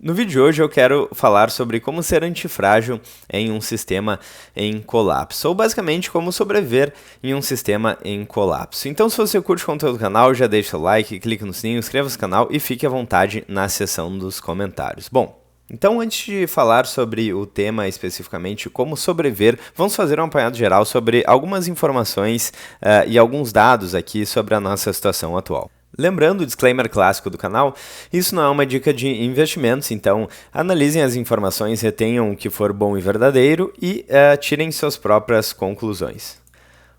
No vídeo de hoje eu quero falar sobre como ser antifrágil em um sistema em colapso, ou basicamente como sobreviver em um sistema em colapso. Então, se você curte o conteúdo do canal, já deixa o like, clique no sininho, inscreva-se no canal e fique à vontade na seção dos comentários. Bom, então antes de falar sobre o tema especificamente, como sobreviver, vamos fazer um apanhado geral sobre algumas informações e alguns dados aqui sobre a nossa situação atual. Lembrando o disclaimer clássico do canal, isso não é uma dica de investimentos, então analisem as informações, retenham o que for bom e verdadeiro e tirem suas próprias conclusões.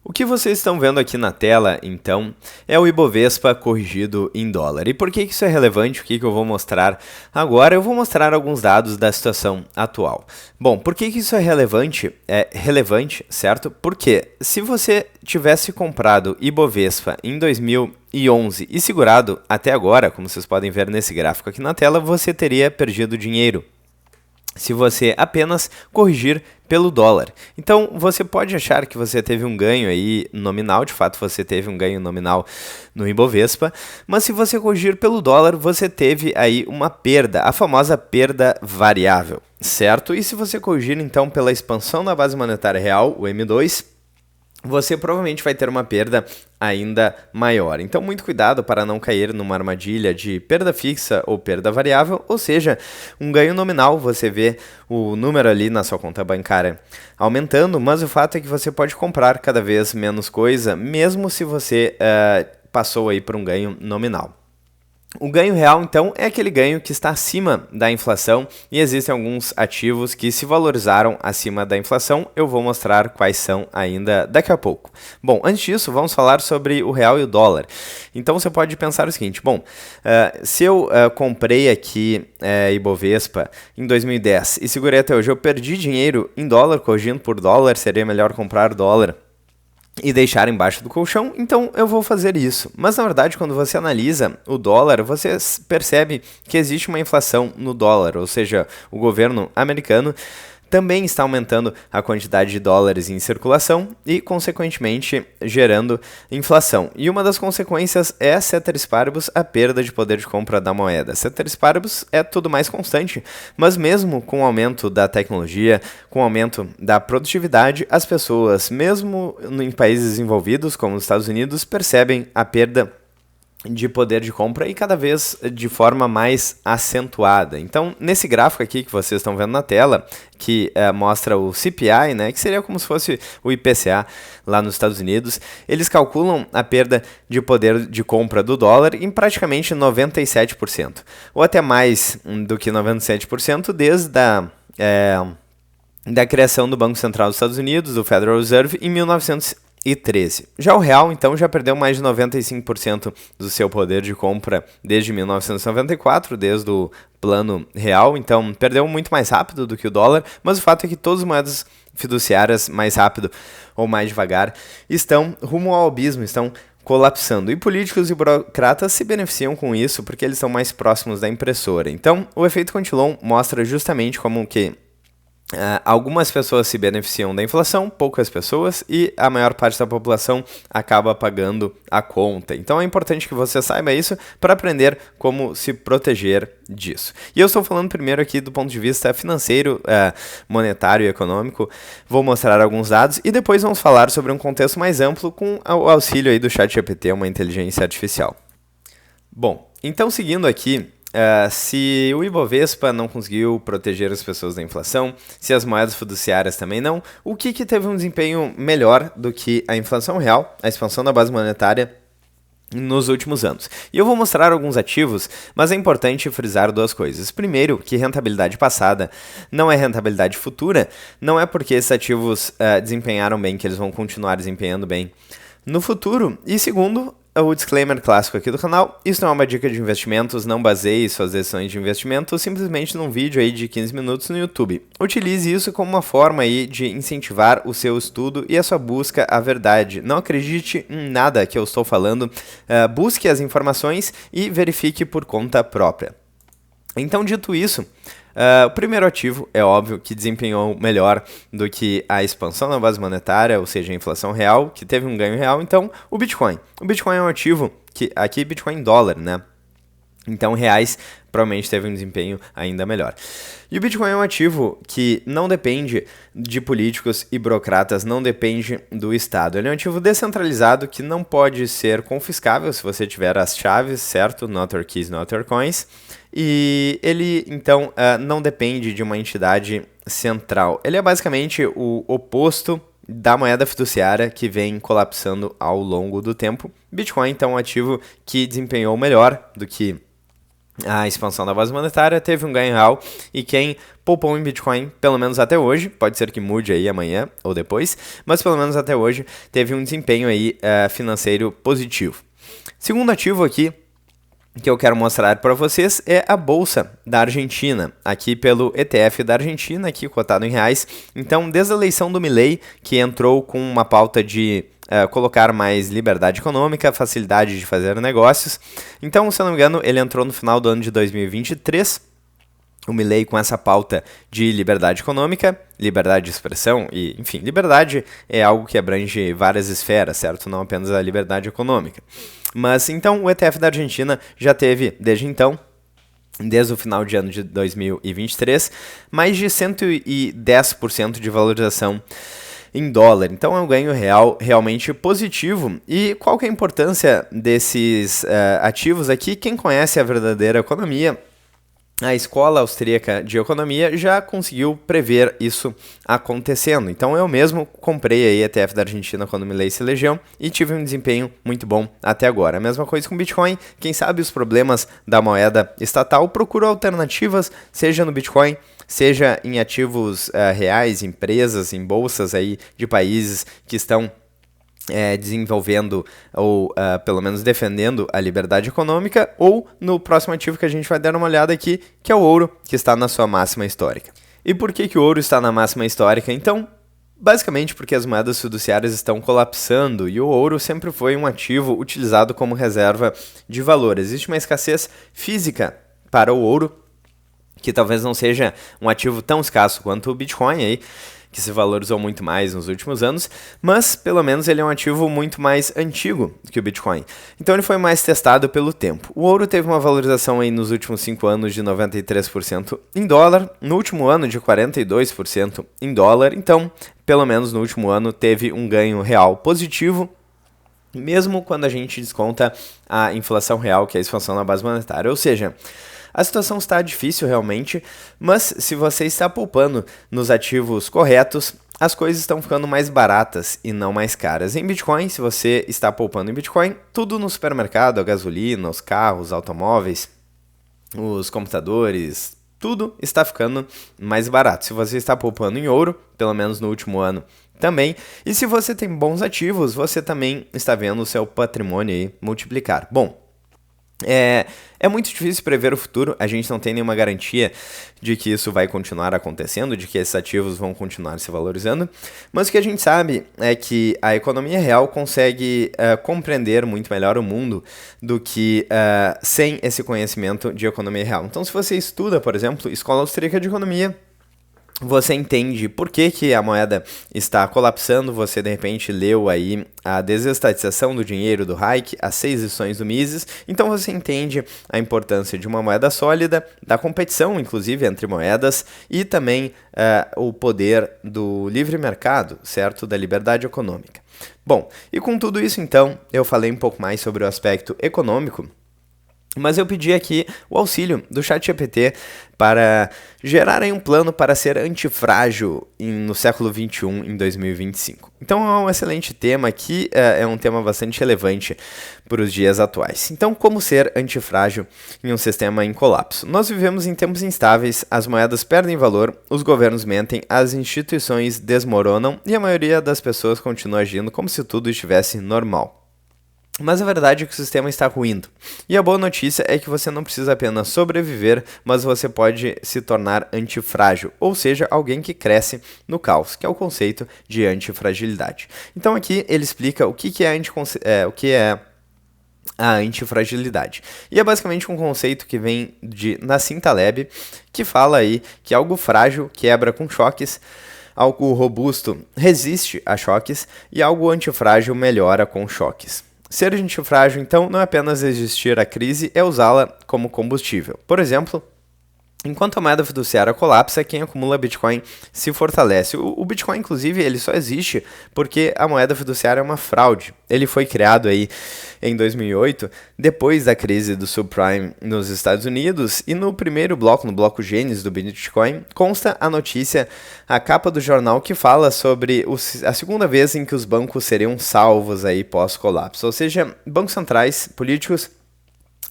O que vocês estão vendo aqui na tela, então, é o Ibovespa corrigido em dólar. E por que isso é relevante? O que eu vou mostrar agora? Eu vou mostrar alguns dados da situação atual. Bom, por que isso é relevante? É relevante, certo? Porque se você tivesse comprado Ibovespa em 2011 e segurado até agora, como vocês podem ver nesse gráfico aqui na tela, você teria perdido dinheiro se você apenas corrigir pelo dólar. Então, você pode achar que você teve um ganho aí nominal, de fato você teve um ganho nominal no Ibovespa, mas se você corrigir pelo dólar, você teve aí uma perda, a famosa perda variável, certo? E se você corrigir então pela expansão da base monetária real, o M2, você provavelmente vai ter uma perda ainda maior. Então, muito cuidado para não cair numa armadilha de perda fixa ou perda variável, ou seja, um ganho nominal, você vê o número ali na sua conta bancária aumentando, mas o fato é que você pode comprar cada vez menos coisa, mesmo se você passou aí por um ganho nominal. O ganho real, então, é aquele ganho que está acima da inflação e existem alguns ativos que se valorizaram acima da inflação. Eu vou mostrar quais são ainda daqui a pouco. Bom, antes disso, vamos falar sobre o real e o dólar. Então, você pode pensar o seguinte, bom, se eu comprei aqui Ibovespa em 2010 e segurei até hoje, eu perdi dinheiro em dólar, corrigindo por dólar, seria melhor comprar dólar e deixar embaixo do colchão, então eu vou fazer isso. Mas na verdade, quando você analisa o dólar, você percebe que existe uma inflação no dólar, ou seja, o governo americano também está aumentando a quantidade de dólares em circulação e, consequentemente, gerando inflação. E uma das consequências é, ceteris paribus, a perda de poder de compra da moeda. Ceteris paribus é tudo mais constante, mas mesmo com o aumento da tecnologia, com o aumento da produtividade, as pessoas, mesmo em países desenvolvidos, como os Estados Unidos, percebem a perda de poder de compra e cada vez de forma mais acentuada. Então, nesse gráfico aqui que vocês estão vendo na tela, que mostra o CPI, né, que seria como se fosse o IPCA lá nos Estados Unidos, eles calculam a perda de poder de compra do dólar em praticamente 97%, ou até mais do que 97% desde da criação do Banco Central dos Estados Unidos, do Federal Reserve, em 1913. Já o real, então, já perdeu mais de 95% do seu poder de compra desde 1994, desde o plano real, então perdeu muito mais rápido do que o dólar, mas o fato é que todas as moedas fiduciárias, mais rápido ou mais devagar, estão rumo ao abismo, estão colapsando. E políticos e burocratas se beneficiam com isso porque eles estão mais próximos da impressora. Então, o efeito Cantillon mostra justamente como que algumas pessoas se beneficiam da inflação, poucas pessoas, e a maior parte da população acaba pagando a conta. Então é importante que você saiba isso para aprender como se proteger disso. E eu estou falando primeiro aqui do ponto de vista financeiro, monetário e econômico. Vou mostrar alguns dados e depois vamos falar sobre um contexto mais amplo com o auxílio aí do ChatGPT, uma inteligência artificial. Bom, então seguindo aqui, se o Ibovespa não conseguiu proteger as pessoas da inflação, se as moedas fiduciárias também não, o que teve um desempenho melhor do que a inflação real, a expansão da base monetária nos últimos anos? E eu vou mostrar alguns ativos, mas é importante frisar duas coisas. Primeiro, que rentabilidade passada não é rentabilidade futura, não é porque esses ativos desempenharam bem que eles vão continuar desempenhando bem no futuro. E segundo, o disclaimer clássico aqui do canal, isso não é uma dica de investimentos, não baseie suas decisões de investimento simplesmente num vídeo aí de 15 minutos no YouTube. Utilize isso como uma forma aí de incentivar o seu estudo e a sua busca à verdade. Não acredite em nada que eu estou falando, busque as informações e verifique por conta própria. Então, dito isso, o primeiro ativo é óbvio que desempenhou melhor do que a expansão da base monetária, ou seja, a inflação real, que teve um ganho real. Então, o Bitcoin. O Bitcoin é um ativo que, aqui Bitcoin em dólar, né? Então, reais provavelmente teve um desempenho ainda melhor. E o Bitcoin é um ativo que não depende de políticos e burocratas, não depende do Estado. Ele é um ativo descentralizado que não pode ser confiscável se você tiver as chaves, certo? Not your keys, not your coins. E ele, então, não depende de uma entidade central. Ele é basicamente o oposto da moeda fiduciária que vem colapsando ao longo do tempo. Bitcoin, então, é um ativo que desempenhou melhor do que a expansão da base monetária, teve um ganho real, e quem poupou em Bitcoin, pelo menos até hoje, pode ser que mude aí amanhã ou depois, mas pelo menos até hoje teve um desempenho aí financeiro positivo. Segundo ativo aqui que eu quero mostrar para vocês é a Bolsa da Argentina, aqui pelo ETF da Argentina, aqui cotado em reais. Então, desde a eleição do Milei, que entrou com uma pauta de colocar mais liberdade econômica, facilidade de fazer negócios. Então, se eu não me engano, ele entrou no final do ano de 2023, o Milei com essa pauta de liberdade econômica, liberdade de expressão e, enfim, liberdade é algo que abrange várias esferas, certo? Não apenas a liberdade econômica. Mas, então, o ETF da Argentina já teve, desde então, desde o final de ano de 2023, mais de 110% de valorização em dólar. Então é um ganho real realmente positivo. E qual que é a importância desses ativos aqui? Quem conhece a verdadeira economia, a Escola Austríaca de Economia já conseguiu prever isso acontecendo. Então eu mesmo comprei a ETF da Argentina quando Milei se elegeu e tive um desempenho muito bom até agora. A mesma coisa com Bitcoin. Quem sabe os problemas da moeda estatal, procura alternativas, seja no Bitcoin, seja em ativos reais, empresas, em bolsas aí de países que estão desenvolvendo ou pelo menos defendendo a liberdade econômica, ou no próximo ativo que a gente vai dar uma olhada aqui, que é o ouro, que está na sua máxima histórica. E por que o ouro está na máxima histórica? Então, basicamente porque as moedas fiduciárias estão colapsando e o ouro sempre foi um ativo utilizado como reserva de valor. Existe uma escassez física para o ouro, que talvez não seja um ativo tão escasso quanto o Bitcoin aí, que se valorizou muito mais nos últimos anos, mas pelo menos ele é um ativo muito mais antigo que o Bitcoin. Então ele foi mais testado pelo tempo. O ouro teve uma valorização aí nos últimos 5 anos de 93% em dólar, no último ano de 42% em dólar, então pelo menos no último ano teve um ganho real positivo, mesmo quando a gente desconta a inflação real, que é a expansão na base monetária. Ou seja, a situação está difícil realmente, mas se você está poupando nos ativos corretos, as coisas estão ficando mais baratas e não mais caras. Em Bitcoin, se você está poupando em Bitcoin, tudo no supermercado, a gasolina, os carros, automóveis, os computadores, tudo está ficando mais barato. Se você está poupando em ouro, pelo menos no último ano também, e se você tem bons ativos, você também está vendo o seu patrimônio aí multiplicar. Bom, é muito difícil prever o futuro, a gente não tem nenhuma garantia de que isso vai continuar acontecendo, de que esses ativos vão continuar se valorizando, mas o que a gente sabe é que a economia real consegue compreender muito melhor o mundo do que sem esse conhecimento de economia real. Então, se você estuda, por exemplo, Escola Austríaca de Economia, você entende por que a moeda está colapsando, você de repente leu aí a desestatização do dinheiro do Hayek, as 6 lições do Mises, então você entende a importância de uma moeda sólida, da competição inclusive entre moedas e também o poder do livre mercado, certo? Da liberdade econômica. Bom, e com tudo isso então, eu falei um pouco mais sobre o aspecto econômico, mas eu pedi aqui o auxílio do ChatGPT para gerar aí um plano para ser antifrágil no século XXI, em 2025. Então é um excelente tema aqui, é um tema bastante relevante para os dias atuais. Então, como ser antifrágil em um sistema em colapso? Nós vivemos em tempos instáveis, as moedas perdem valor, os governos mentem, as instituições desmoronam e a maioria das pessoas continua agindo como se tudo estivesse normal. Mas a verdade é que o sistema está ruindo. E a boa notícia é que você não precisa apenas sobreviver, mas você pode se tornar antifrágil, ou seja, alguém que cresce no caos, que é o conceito de antifragilidade. Então aqui ele explica o que é a antifragilidade. E é basicamente um conceito que vem de Nassim Taleb, que fala aí que algo frágil quebra com choques, algo robusto resiste a choques e algo antifrágil melhora com choques. Ser antifrágil, então, não é apenas resistir à crise, é usá-la como combustível. Por exemplo, enquanto a moeda fiduciária colapsa, quem acumula Bitcoin se fortalece. O Bitcoin, inclusive, ele só existe porque a moeda fiduciária é uma fraude. Ele foi criado aí em 2008, depois da crise do subprime nos Estados Unidos, e no primeiro bloco, no bloco Gênesis do Bitcoin, consta a notícia, a capa do jornal que fala sobre a segunda vez em que os bancos seriam salvos aí pós-colapso. Ou seja, bancos centrais, políticos,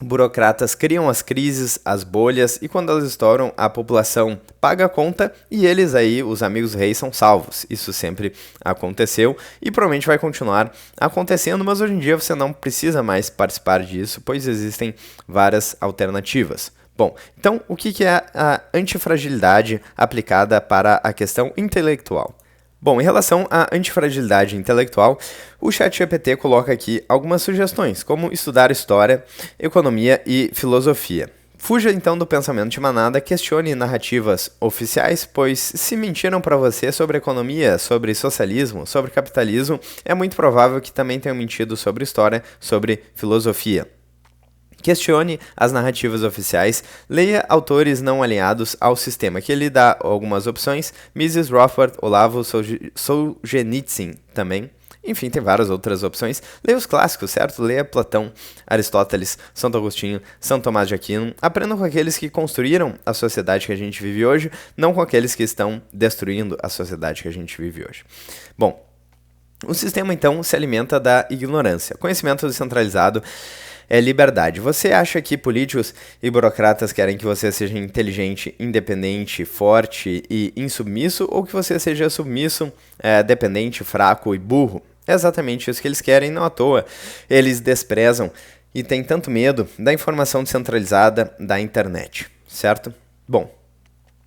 burocratas criam as crises, as bolhas, e quando elas estouram, a população paga a conta e eles aí, os amigos reis, são salvos. Isso sempre aconteceu e provavelmente vai continuar acontecendo, mas hoje em dia você não precisa mais participar disso, pois existem várias alternativas. Bom, então o que é a antifragilidade aplicada para a questão intelectual? Bom, em relação à antifragilidade intelectual, o ChatGPT coloca aqui algumas sugestões, como estudar história, economia e filosofia. Fuja então do pensamento de manada, questione narrativas oficiais, pois se mentiram para você sobre economia, sobre socialismo, sobre capitalismo, é muito provável que também tenham mentido sobre história, sobre filosofia. Questione as narrativas oficiais, leia autores não alinhados ao sistema, que ele dá algumas opções, Mises Rothbard, Olavo Solzhenitsyn também. Enfim, tem várias outras opções. Leia os clássicos, certo? Leia Platão, Aristóteles, Santo Agostinho, São Tomás de Aquino. Aprenda com aqueles que construíram a sociedade que a gente vive hoje, não com aqueles que estão destruindo a sociedade que a gente vive hoje. Bom, o sistema então se alimenta da ignorância. Conhecimento descentralizado é liberdade. Você acha que políticos e burocratas querem que você seja inteligente, independente, forte e insubmisso, ou que você seja submisso, dependente, fraco e burro? É exatamente isso que eles querem, não à toa. Eles desprezam e têm tanto medo da informação descentralizada da internet, certo? Bom,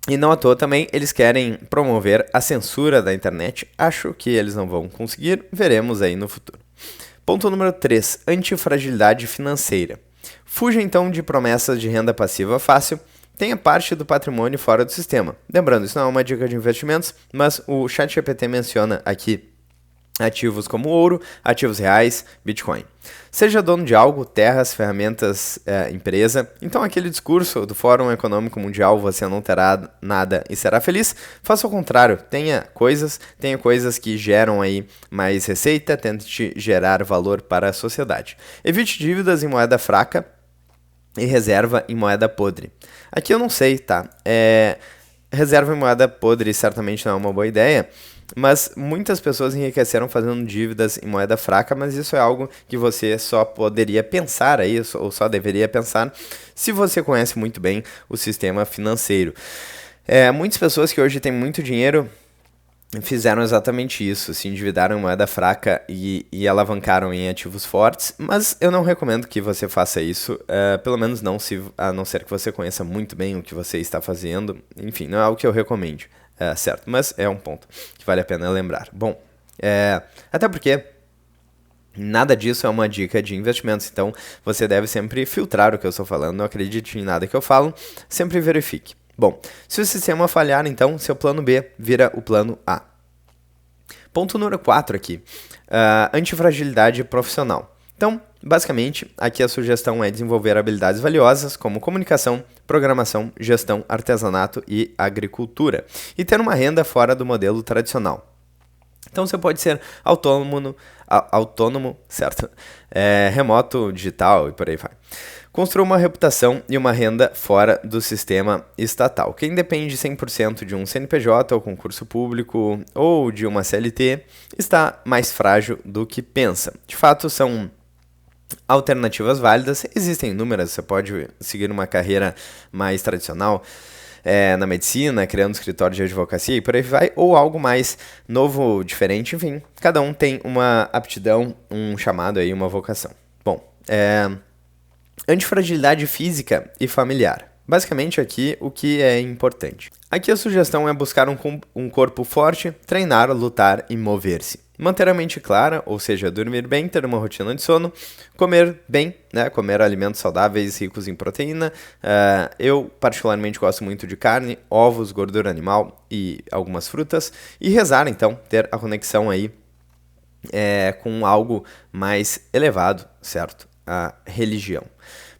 e não à toa também eles querem promover a censura da internet. Acho que eles não vão conseguir, veremos aí no futuro. Ponto número 3. Antifragilidade financeira. Fuja então de promessas de renda passiva fácil, tenha parte do patrimônio fora do sistema. Lembrando, isso não é uma dica de investimentos, mas o ChatGPT menciona aqui ativos como ouro, ativos reais, Bitcoin. Seja dono de algo, terras, ferramentas, empresa. Então aquele discurso do Fórum Econômico Mundial, você não terá nada e será feliz, faça o contrário. Tenha coisas que geram aí mais receita, tente gerar valor para a sociedade. Evite dívidas em moeda fraca e reserva em moeda podre. Aqui eu não sei, tá? Reserva em moeda podre certamente não é uma boa ideia, mas muitas pessoas enriqueceram fazendo dívidas em moeda fraca, mas isso é algo que você só poderia pensar aí, ou só deveria pensar, se você conhece muito bem o sistema financeiro. Muitas pessoas que hoje têm muito dinheiro fizeram exatamente isso, se endividaram em moeda fraca e alavancaram em ativos fortes, mas eu não recomendo que você faça isso, pelo menos não, a não ser que você conheça muito bem o que você está fazendo. Enfim, não é algo que eu recomende, certo, mas é um ponto que vale a pena lembrar. Bom, até porque nada disso é uma dica de investimentos, então você deve sempre filtrar o que eu estou falando, não acredite em nada que eu falo, sempre verifique. Bom, se o sistema falhar, então, seu plano B vira o plano A. Ponto número 4 aqui, antifragilidade profissional. Então, basicamente, aqui a sugestão é desenvolver habilidades valiosas como comunicação, programação, gestão, artesanato e agricultura, e ter uma renda fora do modelo tradicional. Então você pode ser autônomo, certo? Remoto, digital e por aí vai. Construa uma reputação e uma renda fora do sistema estatal. Quem depende 100% de um CNPJ ou concurso público ou de uma CLT está mais frágil do que pensa. De fato, são alternativas válidas, existem inúmeras, você pode seguir uma carreira mais tradicional na medicina, criando escritório de advocacia e por aí vai, ou algo mais novo, diferente, enfim, cada um tem uma aptidão, um chamado aí, uma vocação. Bom, antifragilidade física e familiar. Basicamente aqui o que é importante. Aqui a sugestão é buscar um corpo forte, treinar, lutar e mover-se. Manter a mente clara, ou seja, dormir bem, ter uma rotina de sono, comer bem, né? Comer alimentos saudáveis, ricos em proteína. Eu particularmente gosto muito de carne, ovos, gordura animal e algumas frutas. E rezar, então, ter a conexão aí com algo mais elevado, certo? A religião.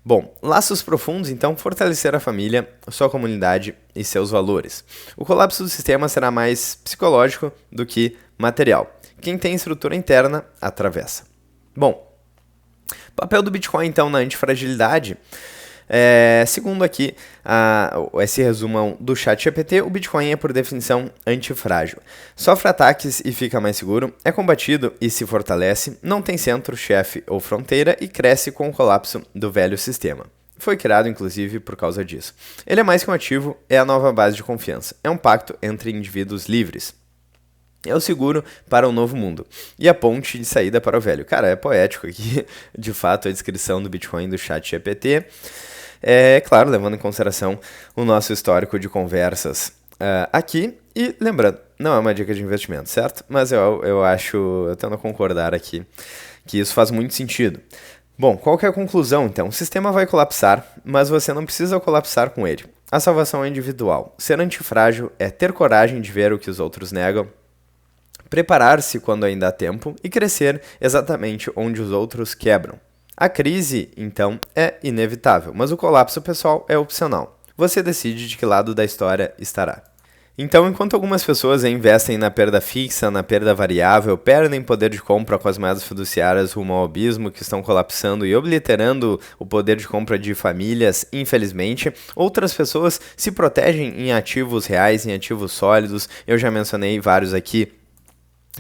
Bom, laços profundos, então, fortalecer a família, sua comunidade e seus valores. O colapso do sistema será mais psicológico do que material. Quem tem estrutura interna, atravessa. Bom, papel do Bitcoin, então, na antifragilidade. Segundo aqui esse resumão do ChatGPT, o Bitcoin é por definição antifrágil. Sofre ataques e fica mais seguro, é combatido e se fortalece, não tem centro, chefe ou fronteira e cresce com o colapso do velho sistema. Foi criado, inclusive, por causa disso. Ele é mais que um ativo, é a nova base de confiança. É um pacto entre indivíduos livres. É o seguro para o novo mundo e a ponte de saída para o velho. Cara, é poético aqui, de fato, a descrição do Bitcoin do ChatGPT. Claro, levando em consideração o nosso histórico de conversas aqui. E lembrando, não é uma dica de investimento, certo? Mas eu tendo a concordar aqui, que isso faz muito sentido. Bom, qual que é a conclusão, então? O sistema vai colapsar, mas você não precisa colapsar com ele. A salvação é individual. Ser antifrágil é ter coragem de ver o que os outros negam, preparar-se quando ainda há tempo e crescer exatamente onde os outros quebram. A crise, então, é inevitável, mas o colapso pessoal é opcional. Você decide de que lado da história estará. Então, enquanto algumas pessoas investem na perda fixa, na perda variável, perdem poder de compra com as moedas fiduciárias rumo ao abismo, que estão colapsando e obliterando o poder de compra de famílias, infelizmente, outras pessoas se protegem em ativos reais, em ativos sólidos. Eu já mencionei vários aqui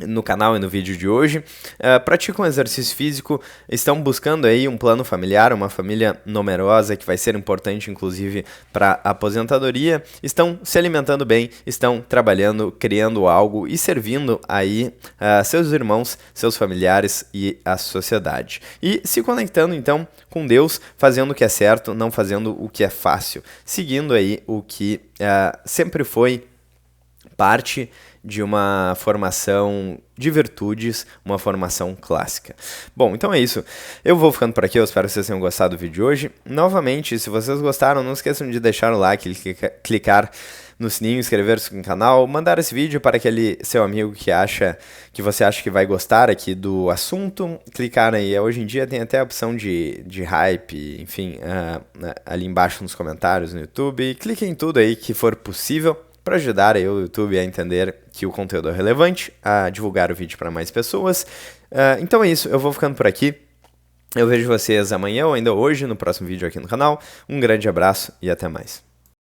no canal e no vídeo de hoje, praticam exercício físico, estão buscando aí um plano familiar, uma família numerosa que vai ser importante inclusive para a aposentadoria, estão se alimentando bem, estão trabalhando, criando algo e servindo aí seus irmãos, seus familiares e a sociedade. E se conectando então com Deus, fazendo o que é certo, não fazendo o que é fácil, seguindo aí o que sempre foi parte de uma formação de virtudes, uma formação clássica. Bom, então é isso. Eu vou ficando por aqui, eu espero que vocês tenham gostado do vídeo de hoje. Novamente, se vocês gostaram, não esqueçam de deixar o like, clicar no sininho, inscrever-se no canal, mandar esse vídeo para aquele seu amigo que você acha que vai gostar aqui do assunto, clicar aí. Hoje em dia tem até a opção de hype, enfim, ali embaixo nos comentários no YouTube. Clique em tudo aí que for possível, para ajudar aí o YouTube a entender que o conteúdo é relevante, a divulgar o vídeo para mais pessoas. Então é isso, eu vou ficando por aqui. Eu vejo vocês amanhã ou ainda hoje no próximo vídeo aqui no canal. Um grande abraço e até mais.